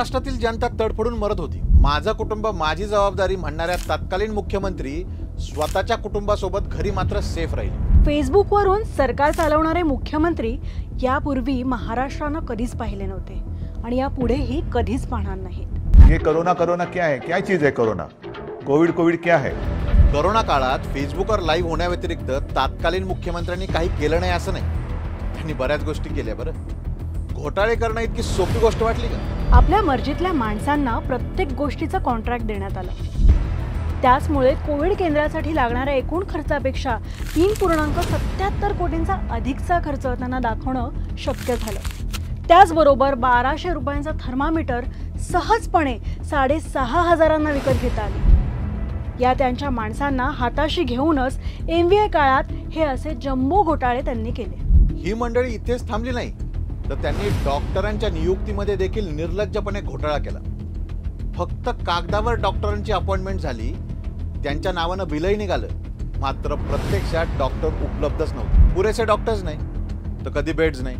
महाराष्ट्रातील जनता तडफडून मरत होती। माझं कुटुंब माझी जबाबदारी म्हणणाऱ्या तत्कालीन मुख्यमंत्री स्वतःच्या कुटुंबासोबत घरी मात्र सेफ राहिले। फेसबुकवरून सरकार चालवणारे मुख्यमंत्री यापूर्वी महाराष्ट्रानं कधीच पाहिले नव्हते आणि यापुढेही कधीच पाहणार नाहीत। ये कोरोना क्या है, क्या चीज है कोरोना, कोविड क्या है। कोरोना काळात फेसबुकवर लाईव्ह होण्याव्यतिरिक्त तत्कालीन मुख्यमंत्र्यांनी काही केलं नाही असं नाही, त्यांनी बऱ्याच गोष्टी केल्या। बरं, घोटाळे करणं इतकी सोपी गोष्ट वाटली का? आपल्या मर्जीतल्या माणसांना प्रत्येक गोष्टीचं कॉन्ट्रॅक्ट देण्यात आलं। त्याचमुळे कोविड केंद्रासाठी लागणाऱ्या एकूण खर्चापेक्षा 3.77 कोटींचा अधिकचा खर्च त्यांना दाखवणं शक्य झालं। त्याचबरोबर 1200 रुपयांचा थर्मामीटर सहजपणे 6,500 विकत घेता आली। या त्यांच्या माणसांना हाताशी घेऊनच MVI काळात हे असे जम्बो घोटाळे त्यांनी केले। ही मंडळी इथेच थांबली नाही, तर त्यांनी डॉक्टरांच्या नियुक्तीमध्ये देखील निर्लज्जपणे घोटाळा केला। फक्त कागदावर डॉक्टरांची अपॉइंटमेंट झाली, त्यांच्या नावानं बिलही निघालं, मात्र प्रत्यक्षात डॉक्टर उपलब्धच नव्हते। पुरेसे डॉक्टर्स नाही, तर कधी बेड्स नाही,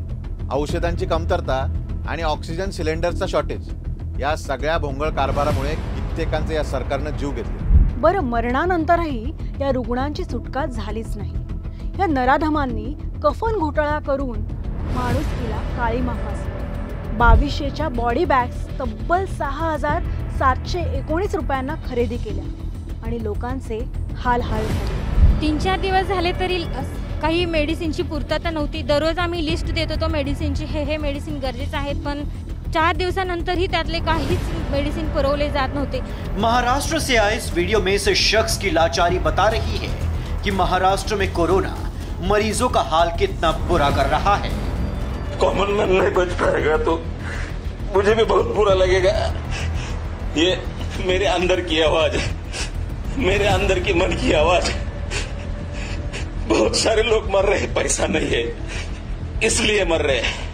औषधांची कमतरता आणि ऑक्सिजन सिलेंडरचा शॉर्टेज, या सगळ्या भोंगळ कारभारामुळे कित्येकांचे या सरकारनं जीव घेतले। बरं, मरणानंतरही या रुग्णांची सुटका झालीच नाही। या नराधमांनी कफन घोटाळा करून माणुसकीला काळीमा फासली। 2200च्या बॉडी बॅग्स तब्बल 6,719 रुपयांना खरेदी केल्या आणि लोकांचे हाल झाले। 3-4 दिवस झाले तरी काही मेडिसिनची पूर्तता नव्हती। दररोज आम्ही लिस्ट देत होतो मेडिसिनची, हे मेडिसिन गरजेचे आहेत, पण 4 दिवसानंतरही त्यातले काहीच मेडिसिन पुरवले जात नव्हते। महाराष्ट्र से आए इस वीडियो में इस शख्स की लाचारी बता रही है कि महाराष्ट्र में कोरोना मरीजों का हाल कितना बुरा कर रहा है। कॉमन मैन नहीं बच पाएगा तो मुझे भी बहुत बुरा लगेगा। ये मेरे अंदर की आवाज है, मेरे अंदर की मन की आवाज है। बहुत सारे लोग मर रहे हैं, पैसा नहीं है इसलिए मर रहे हैं।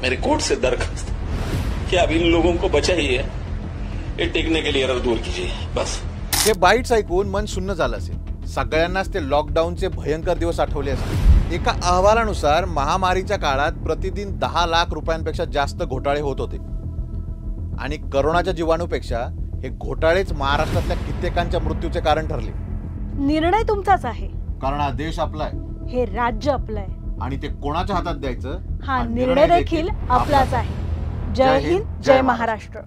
मेरी कोर्ट से दरखास्त कि अब इन लोगों को बचाइए, ये टिकने के लिए दूर कीजिए बस। हे बाईट्स ऐकून मन सुन्न झालं असेल। सगळ्यांनाच ते लॉकडाऊनचे भयंकर दिवस आठवले असतील। एका अहवालानुसार महामारीच्या काळात प्रतिदिन 10 लाख रुपयांपेक्षा जास्त घोटाळे होत होते आणि कोरोनाच्या जीवाणूपेक्षा हे घोटाळेच महाराष्ट्रातल्या कित्येकांच्या मृत्यूचे कारण ठरले। निर्णय तुमचाच आहे, कारण हा देश आपला आहे, हे राज्य आपलं आहे आणि ते कोणाच्या हातात द्यायचं हा निर्णय देखील आपलाच आहे। जय हिंद, जय महाराष्ट्र।